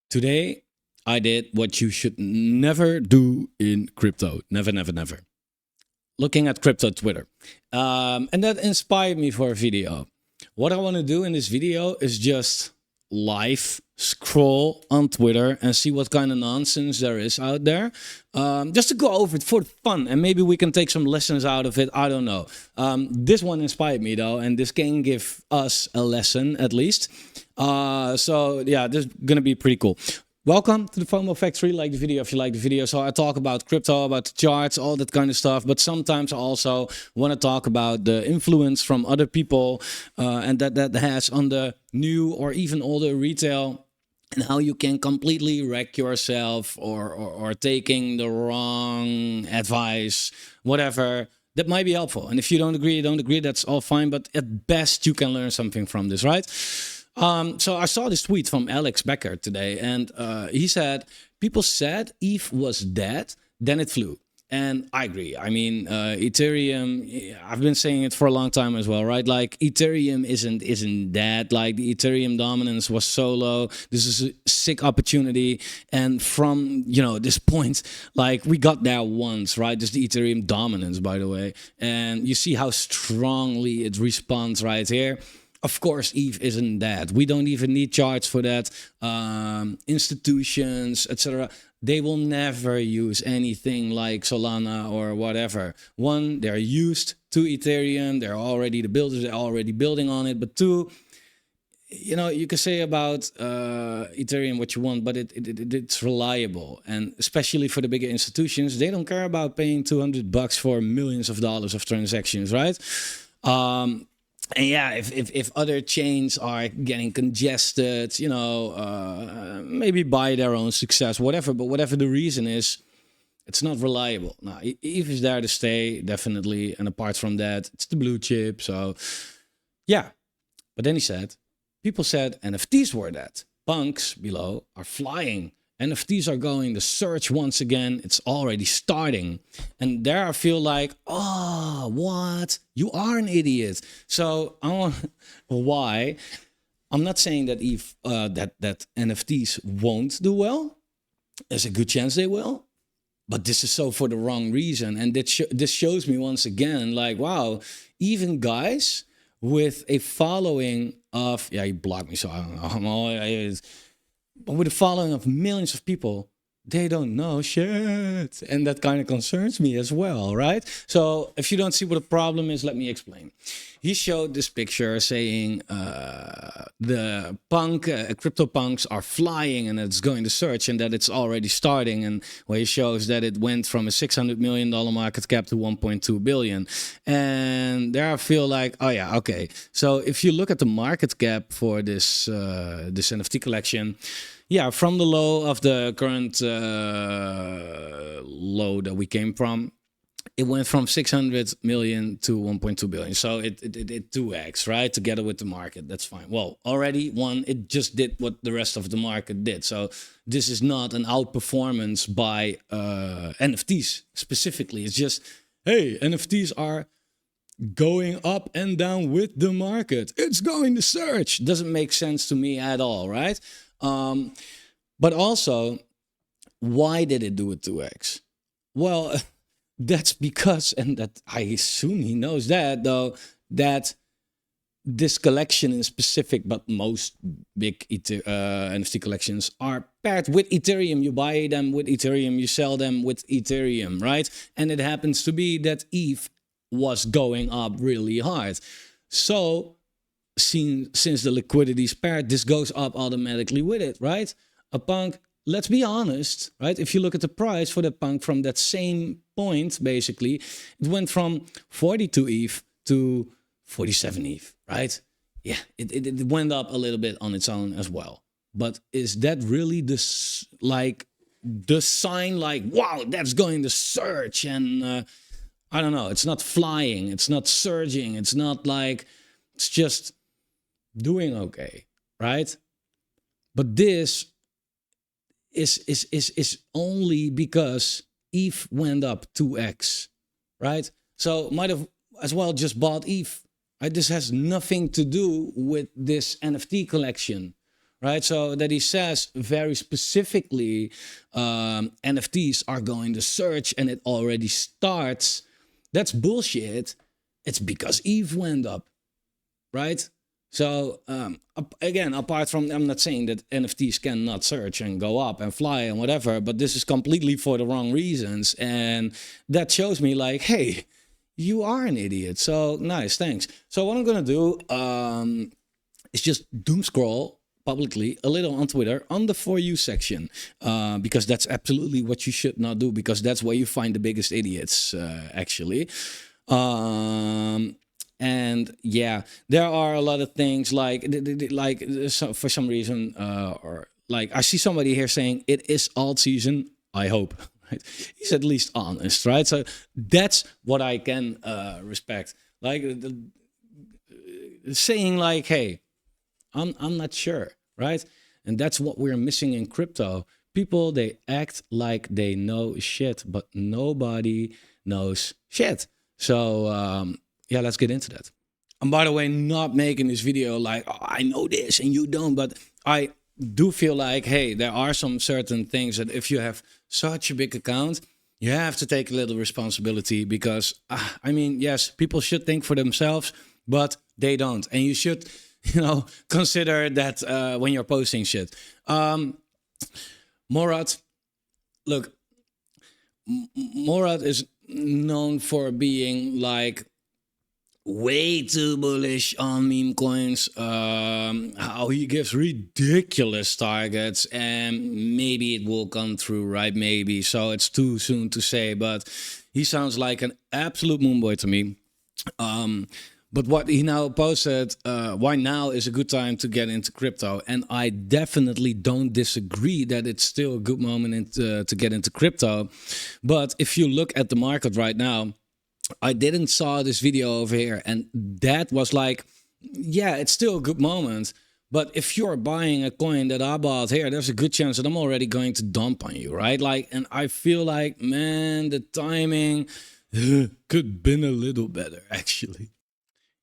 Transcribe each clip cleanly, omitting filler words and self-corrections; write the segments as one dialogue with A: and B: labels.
A: Today, I did what you should never do in crypto. Never, never, never. Looking at crypto Twitter. And that inspired me for a video. What I want to do in this video is just live scroll on Twitter and see what kind of nonsense there is out there. Just to go over it for fun, and maybe we can take some lessons out of it. I don't know. This one inspired me though, and this can give us a lesson at least. So yeah, this is gonna be pretty cool. Welcome to the FOMO Factory. Like the video if you like the video. So I talk about crypto, about the charts, all that kind of stuff. But sometimes I also want to talk about the influence from other people and that has on the new or even older retail, and how you can completely wreck yourself or taking the wrong advice, whatever. That might be helpful. And if you don't agree, that's all fine. But at best, you can learn something from this, right? So I saw this tweet from Becker today, and he said, people said ETH was dead, then it flew. And I agree. I mean, Ethereum, I've been saying it for a long time as well, right? Like Ethereum isn't dead. Like the Ethereum dominance was so low. This is a sick opportunity. And from, this point, like we got there once, right? This is the Ethereum dominance, by the way. And you see how strongly it responds right here. Of course, ETH isn't that. We don't even need charts for that. Institutions, etc. They will never use anything like Solana or whatever. One, they're used to Ethereum. They're already the builders. They're already building on it. But two, you can say about Ethereum what you want, but it's reliable. And especially for the bigger institutions, they don't care about paying $200 for millions of dollars of transactions, right? And yeah, if other chains are getting congested, maybe by their own success, whatever. But whatever the reason is, it's not reliable. Now, ETH is there to stay, definitely. And apart from that, it's the blue chip. So yeah. But then he said, people said NFTs were that. Punks below are flying. NFTs are going to surge once again. It's already starting. And there I feel like, oh, what? You are an idiot. So I want why? I'm not saying that if that NFTs won't do well. There's a good chance they will. But this is so for the wrong reason. And this shows me once again, like, wow, even guys with a following of, yeah, he blocked me, so I don't know. But with a following of millions of people, they don't know shit. And that kind of concerns me as well, right? So if you don't see what the problem is, let me explain. He showed this picture saying the crypto punks are flying and it's going to surge and that it's already starting. And where he shows that it went from a $600 million market cap to 1.2 billion. And there I feel like, oh yeah, okay. So if you look at the market cap for this NFT collection, yeah, from the low of the current low that we came from, it went from 600 million to 1.2 billion. So it 2x, right? Together with the market. That's fine. Well, already it just did what the rest of the market did. So this is not an outperformance by NFTs specifically. It's just, hey, NFTs are going up and down with the market. It's going to surge. Doesn't make sense to me at all, right? But also, why did it do it 2x? Well, that's because, and that I assume he knows that though, that this collection in specific, but most big NFT collections are paired with Ethereum. You buy them with Ethereum, you sell them with Ethereum, right? And it happens to be that ETH was going up really hard. So since the liquidity is paired, this goes up automatically with it, right? A punk, let's be honest, right? If you look at the price for that punk from that same point, basically, it went from 42 ETH to 47 ETH, right? Yeah, it went up a little bit on its own as well. But is that really the sign like, wow, that's going to surge? And I don't know, it's not flying, it's not surging, it's not like, it's just doing okay, right? But this is only because ETH went up 2x, right? So might have as well just bought ETH, right? This has nothing to do with this NFT collection, right? So that he says very specifically, NFTs are going to surge and it already starts. That's bullshit. It's because ETH went up, right? So again, apart from, I'm not saying that NFTs cannot surge and go up and fly and whatever, but this is completely for the wrong reasons. And that shows me like, hey, you are an idiot. So nice, thanks. So what I'm gonna do is just doom scroll publicly a little on Twitter on the For You section, because that's absolutely what you should not do, because that's where you find the biggest idiots, actually. And yeah, there are a lot of things like for some reason, or like I see somebody here saying it is alt season. I hope. Right? He's at least honest, right? So that's what I can respect. Like saying like, hey, I'm not sure, right? And that's what we're missing in crypto. People, they act like they know shit, but nobody knows shit. So yeah, let's get into that. And by the way, not making this video like, oh, I know this and you don't, but I do feel like, hey, there are some certain things that if you have such a big account, you have to take a little responsibility, because I mean, yes, people should think for themselves, but they don't. And you should, you know, consider that when you're posting shit. Murad, look, Murad is known for being like way too bullish on meme coins, how he gives ridiculous targets, and maybe it will come through, right? Maybe. So it's too soon to say, but he sounds like an absolute moonboy to me. But what he now posted, why now is a good time to get into crypto. And I definitely don't disagree that it's still a good moment to get into crypto. But if you look at the market right now, I didn't saw this video over here, and that was like, yeah, it's still a good moment. But if you're buying a coin that I bought here, there's a good chance that I'm already going to dump on you, right? Like, and I feel like, man, the timing could been a little better, actually.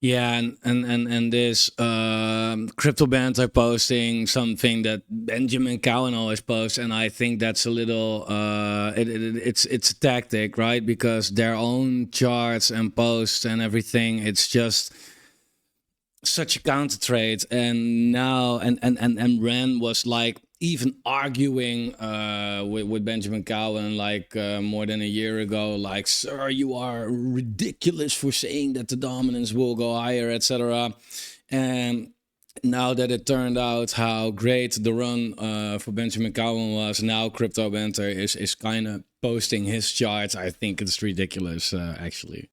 A: Yeah, and this crypto Banter posting something that Benjamin Cowan always posts, and I think that's a little it's a tactic, right? Because their own charts and posts and everything, it's just such a counter trade. And now and Ren was like even arguing with Benjamin Cowan like more than a year ago, like, sir, you are ridiculous for saying that the dominance will go higher, etc. And now that it turned out how great the run for Benjamin Cowan was, now Crypto Banter is kind of posting his charts. I think it's ridiculous, actually.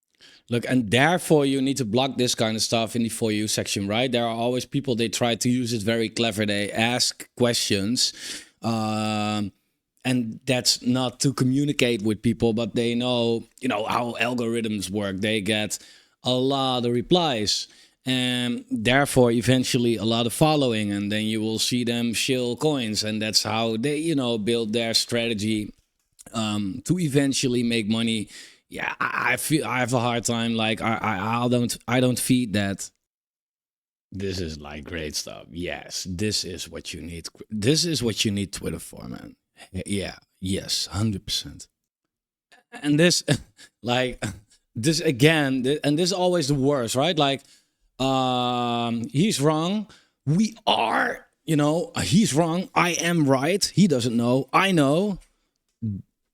A: Look, and therefore you need to block this kind of stuff in the For You section, right? There are always people, they try to use it very clever. They ask questions, and that's not to communicate with people, but they know, you know, how algorithms work. They get a lot of replies, and therefore eventually a lot of following, and then you will see them shill coins, and that's how they, you know, build their strategy to eventually make money. Yeah, I feel I have a hard time. Like I don't feed that. This is like great stuff. Yes, this is what you need. This is what you need Twitter for, man. Yeah, yes, 100%. And this, like, this again, and this is always the worst, right? Like, he's wrong. We are, you know, he's wrong. I am right. He doesn't know. I know.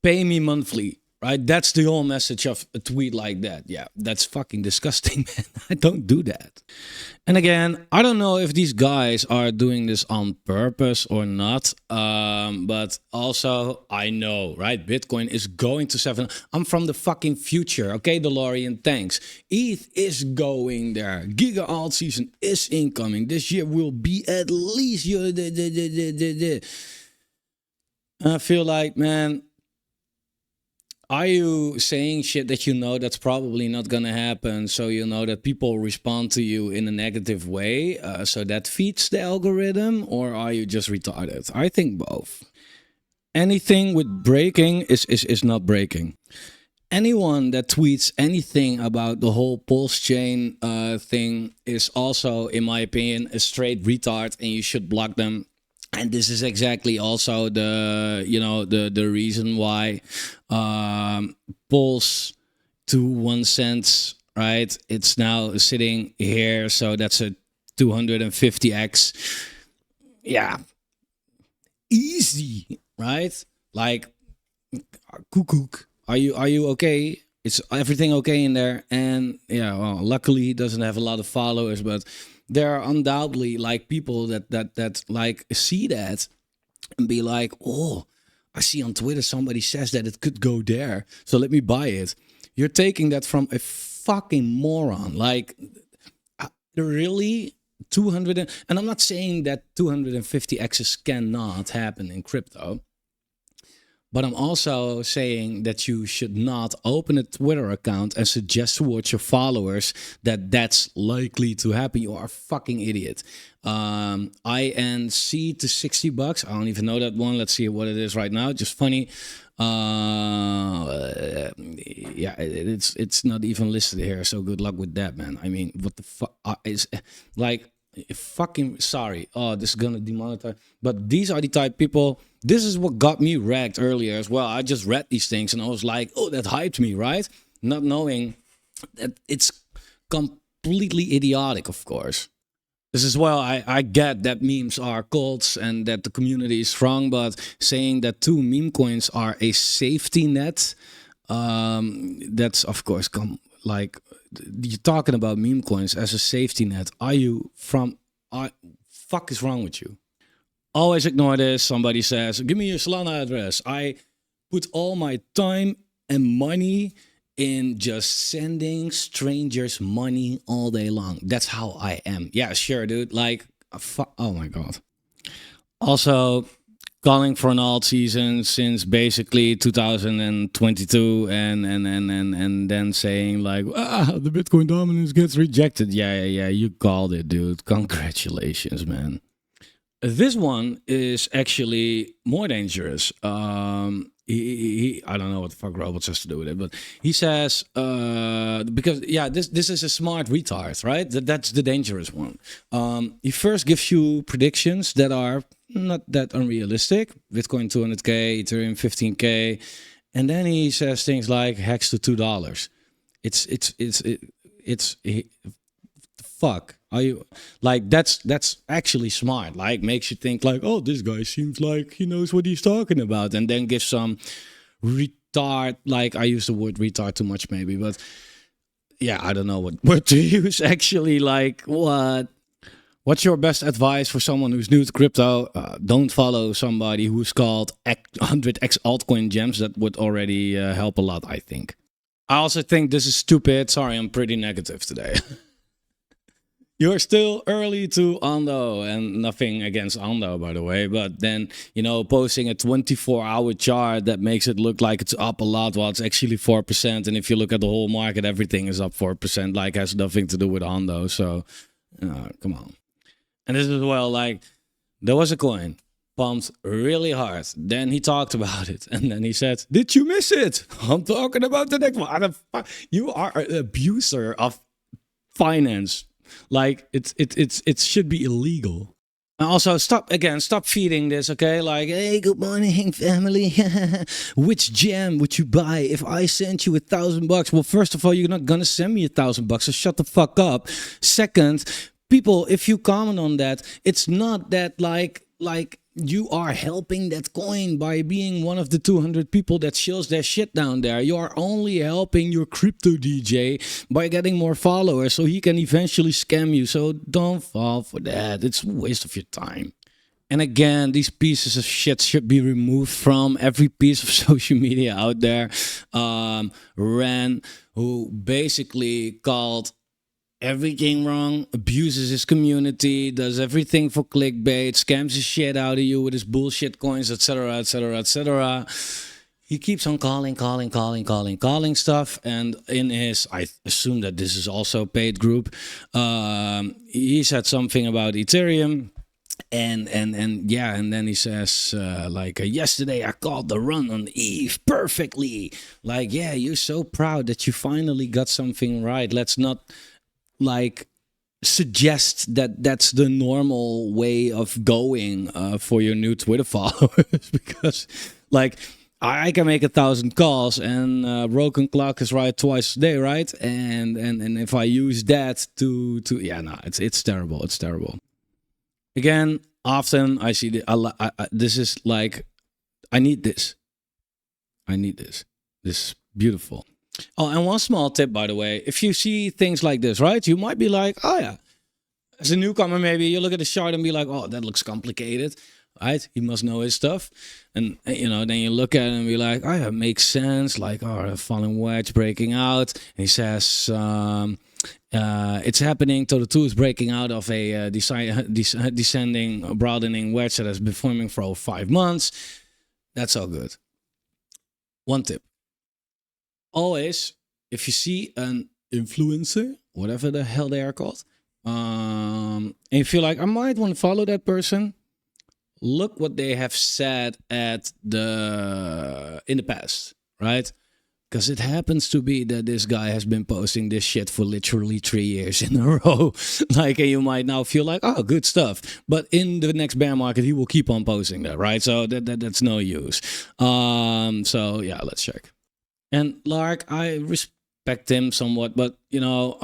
A: Pay me monthly. Right? That's the whole message of a tweet like that. Yeah, that's fucking disgusting, man. I don't do that. And again, I don't know if these guys are doing this on purpose or not. But also, I know, right? Bitcoin is going to 7. I'm from the fucking future. Okay, DeLorean, thanks. ETH is going there. Giga Altseason is incoming. This year will be at least... I feel like, man... Are you saying shit that you know that's probably not gonna happen, so you know that people respond to you in a negative way, so that feeds the algorithm, or are you just retarded? I think both. Anything with breaking is not breaking. Anyone that tweets anything about the whole pulse chain thing is also, in my opinion, a straight retard, and you should block them. And this is exactly also the reason why pulse to 1 cent, right? It's now sitting here, so that's a 250x. Yeah, easy, right? Like, kook. Are you okay? Is everything okay in there? And yeah, well, luckily he doesn't have a lot of followers, but there are undoubtedly like people that like see that and be like, oh, I see on Twitter somebody says that it could go there, so let me buy it. You're taking that from a fucking moron. Like, really? 200 and I'm not saying that 250x's cannot happen in crypto, but I'm also saying that you should not open a Twitter account and suggest towards your followers that that's likely to happen. You are a fucking idiot. INC to $60. I don't even know that one. Let's see what it is right now. Just funny. Yeah, it's not even listed here. So good luck with that, man. I mean, what the fuck is like? Fucking sorry. Oh, this is gonna demonetize. But these are the type of people. This is what got me wrecked earlier as well. I just read these things and I was like, oh, that hyped me, right? Not knowing that it's completely idiotic, of course. This is well, I get that memes are cults and that the community is strong, but saying that two meme coins are a safety net, that's of course like you're talking about meme coins as a safety net. Are you from? Fuck is wrong with you? Always ignore this. Somebody says, "Give me your Solana address." I put all my time and money in just sending strangers money all day long. That's how I am. Yeah, sure, dude. Like, oh my god. Also, calling for an Altseason since basically 2022, and then saying like, the Bitcoin dominance gets rejected. Yeah. You called it, dude. Congratulations, man. This one is actually more dangerous. I don't know what the fuck robots has to do with it, but he says because this is a smart retard, right? That's the dangerous one. He first gives you predictions that are not that unrealistic. Bitcoin 200k, Ethereum 15k, and then he says things like hex to $2. It's fuck. Are you like that's actually smart, like makes you think like, oh, this guy seems like he knows what he's talking about, and then give some retard, like I use the word retard too much maybe, but yeah, I don't know what word to use actually. Like, what's your best advice for someone who's new to crypto? Don't follow somebody who's called 100x altcoin gems. That would already help a lot, I think. I also think this is stupid. Sorry, I'm pretty negative today. You're still early to Ando, and nothing against Ando, by the way. But then, posting a 24-hour chart that makes it look like it's up a lot while it's actually 4%. And if you look at the whole market, everything is up 4%, like has nothing to do with Ando. So, come on. And this is well, like, there was a coin pumped really hard. Then he talked about it. And then he said, did you miss it? I'm talking about the next one. You are an abuser of finance. Like it should be illegal. And also stop feeding this, okay? Like, hey, good morning, family. Which gem would you buy if I sent you $1,000? Well, first of all, you're not gonna send me $1,000, so shut the fuck up. Second, people, if you comment on that, it's not that like you are helping that coin by being one of the 200 people that shills their shit down there. You are only helping your crypto DJ by getting more followers so he can eventually scam you. So don't fall for that. It's a waste of your time. And again, these pieces of shit should be removed from every piece of social media out there. Ren, who basically called everything wrong, abuses his community, does everything for clickbait, scams the shit out of you with his bullshit coins, etc., etc., etc. He keeps on calling stuff, and in his, I assume that this is also paid group, he said something about Ethereum. And then he says yesterday I called the run on Eve perfectly. Like, yeah, you're so proud that you finally got something right. Let's not like suggest that that's the normal way of going for your new Twitter followers because, like, I can make 1,000 calls and broken clock is right twice a day, right? And if I use that to yeah, no, it's terrible. It's terrible. Again, often I see this is like I need this. I need this. This is beautiful. Oh, and one small tip, by the way, if you see things like this, right, you might be like, oh yeah, as a newcomer, maybe you look at the chart and be like, oh, that looks complicated, right? He must know his stuff. And, you know, then you look at it and be like, oh yeah, it makes sense. Like, oh, a falling wedge breaking out. And he says, it's happening. Total 2 is breaking out of a descending, broadening wedge that has been forming for over 5 months. That's all good. One tip. Always, if you see an influencer, whatever the hell they are called, and you feel like I might want to follow that person, look what they have said in the past, right? Because it happens to be that this guy has been posting this shit for literally 3 years in a row. Like, and you might now feel like, oh, good stuff. But in the next bear market, he will keep on posting that, right? So that's no use. So yeah, let's check. And Lark, I respect him somewhat, but you know,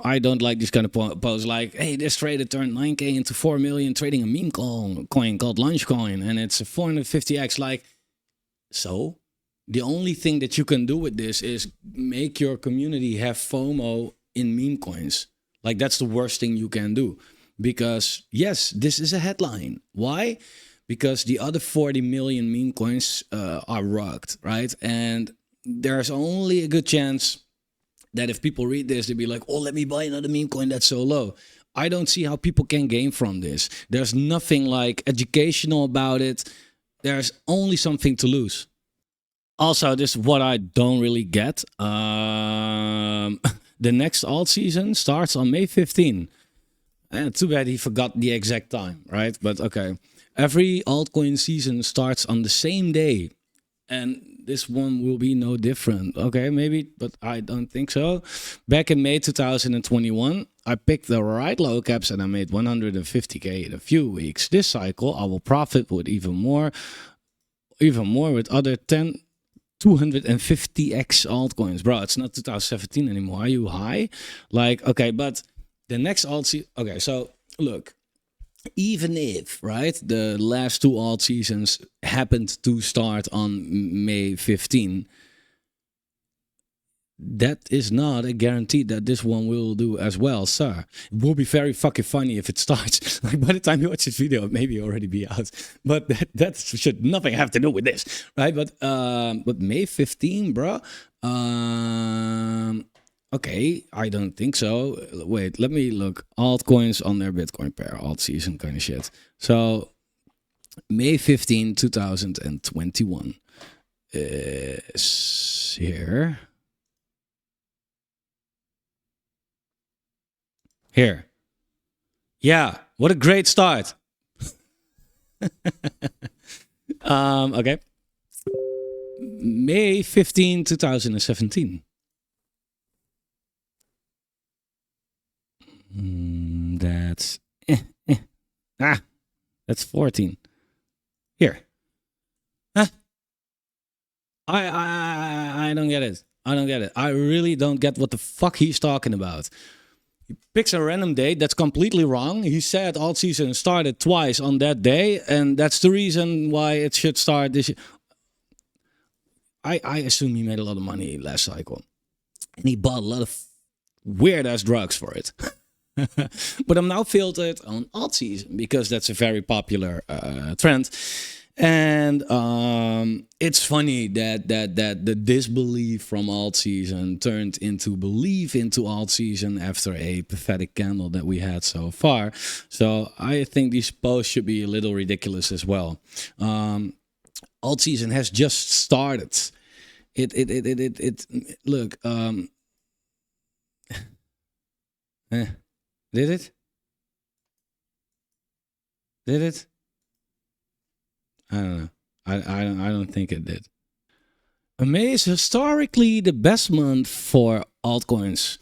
A: I don't like this kind of posts like, hey, this trader turned 9K into 4 million trading a meme coin called Launchcoin, and it's a 450x. Like, so the only thing that you can do with this is make your community have FOMO in meme coins. Like, that's the worst thing you can do. Because yes, this is a headline. Why? Because the other 40 million meme coins are rugged, right? And there's only a good chance that if people read this, they'll be like, oh, let me buy another meme coin that's so low. I don't see how people can gain from this. There's nothing like educational about it. There's only something to lose. Also, this is what I don't really get. The next alt season starts on May 15. And too bad he forgot the exact time, right? But okay. Every altcoin season starts on the same day. And this one will be no different. Okay, maybe, but I don't think so. Back in May 2021, I picked the right low caps and I made 150K in a few weeks. This cycle, I will profit with even more with other 250x altcoins. Bro, it's not 2017 anymore. Are you high? Like, okay, but the next alt season, okay, so look, even if, right, the last 2 alt seasons happened to start on May 15, that is not a guarantee that this one will do as well, sir. It will be very fucking funny if it starts. Like, by the time you watch this video, it maybe already be out. But that should nothing have to do with this, right? But May 15, bro. Okay, I don't think so. Wait, let me look. Altcoins on their Bitcoin pair, alt season kind of shit. So May 15, 2021 is here. Here. Yeah, what a great start. Okay. May 15, 2017. That's that's 14. Here. Huh? I don't get it. I don't get it. I really don't get what the fuck he's talking about. He picks a random date that's completely wrong. He said alt season started twice on that day, and that's the reason why it should start this year. I assume he made a lot of money last cycle, and he bought a lot of weird ass drugs for it. But I'm now filtered on alt season because that's a very popular trend. And it's funny that the disbelief from alt season turned into belief into alt season after a pathetic candle that we had so far. So I think these posts should be a little ridiculous as well. Alt season has just started. It look. Did it? Did it? I don't know. I don't think it did. May is historically the best month for altcoins.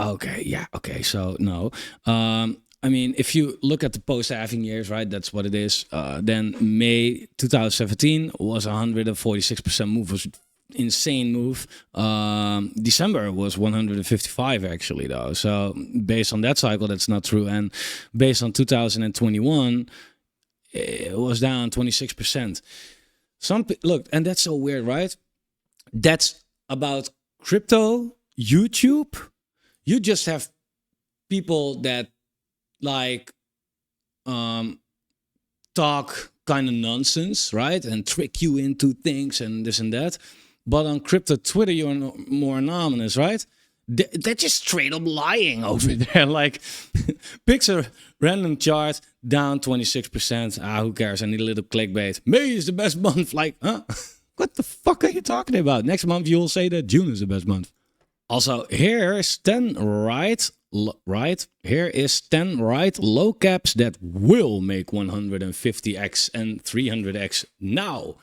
A: Okay, yeah, okay. So no, I mean, if you look at the post-halving years, right? That's what it is. Then May 2017 was 146% move, was insane move. December was 155 actually though. So based on that cycle, that's not true. And based on 2021, it was down 26%. Look, and that's so weird, right? That's about crypto, YouTube. You just have people that like talk kind of nonsense, right? And trick you into things and this and that. But on crypto Twitter, you're more anonymous, right? They're just straight up lying over there. Like, picks a random chart down 26%. Who cares? I need a little clickbait. May is the best month. Like, huh? What the fuck are you talking about? Next month you'll say that June is the best month. Also, here's 10 right. Here is 10 right low caps that will make 150x and 300x now.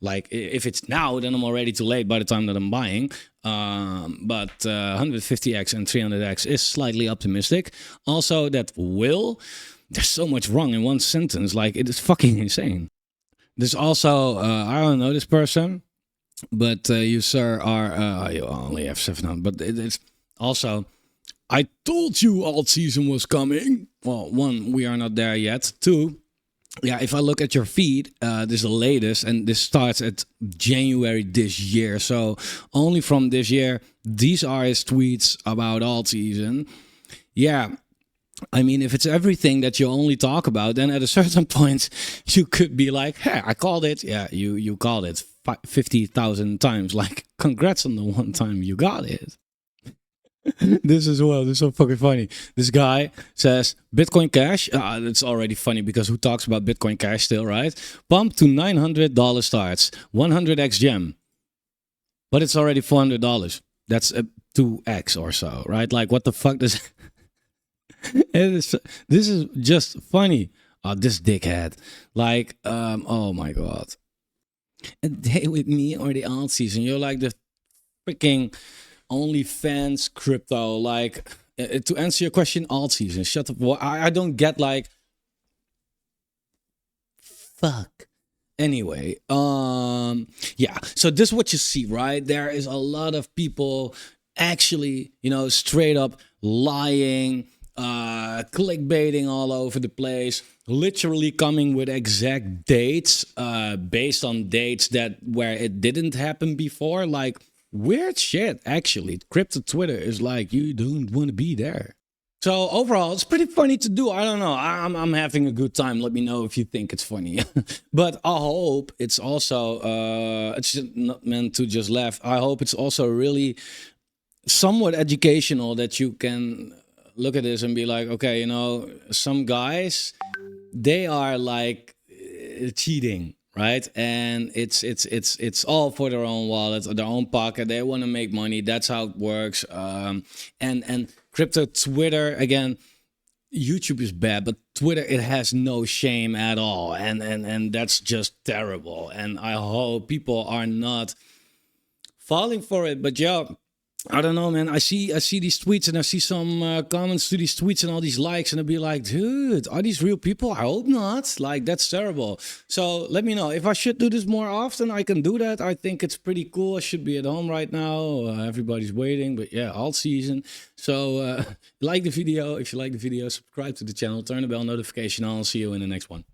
A: Like, if it's now, then I'm already too late by the time that I'm buying. But 150x and 300x is slightly optimistic. Also, that will, there's so much wrong in one sentence. Like, it is fucking insane. There's also, I don't know this person, but you, sir, are, you only have 700. But it's also, I told you Altseason was coming. Well, one, we are not there yet. Two, yeah, if I look at your feed, this is the latest, and this starts at January this year. So only from this year, these are his tweets about Altseason. Yeah, I mean, if it's everything that you only talk about, then at a certain point, you could be like, hey, I called it. Yeah, you called it 50,000 times. Like, congrats on the one time you got it. This is so fucking funny. This guy says Bitcoin Cash. That's already funny because who talks about Bitcoin Cash still, right? Pump to $900 starts, 100x gem, but it's already $400. That's a 2x or so, right? Like, what the fuck does? This is just funny. This dickhead. Like, oh my god. A day with me or the Altseason. You're like the freaking OnlyFans crypto. Like, to answer your question, Altseason. Shut up. I don't get, like, fuck. Anyway, yeah. So this is what you see, right? There is a lot of people actually, straight up lying, clickbaiting all over the place, literally coming with exact dates, based on dates where it didn't happen before. Like, weird shit, actually. Crypto Twitter is like, you don't want to be there. So overall, it's pretty funny to do. I don't know. I'm having a good time. Let me know if you think it's funny. But I hope it's also, it's not meant to just laugh. I hope it's also really somewhat educational, that you can look at this and be like, okay, some guys, they are like cheating. Right, and it's all for their own wallet or their own pocket. They want to make money. That's how it works. And crypto Twitter, again, YouTube is bad, but Twitter, it has no shame at all, and that's just terrible. And I hope people are not falling for it. But yo, I don't know, man. I see these tweets, and I see some comments to these tweets and all these likes, and I'll be like, dude, are these real people? I hope not. Like, that's terrible. So let me know if I should do this more often. I can do that. I think it's pretty cool. I should be at home right now. Everybody's waiting, but yeah, Altseason. So like the video. If you like the video, subscribe to the channel, turn the bell notification on. I'll see you in the next one.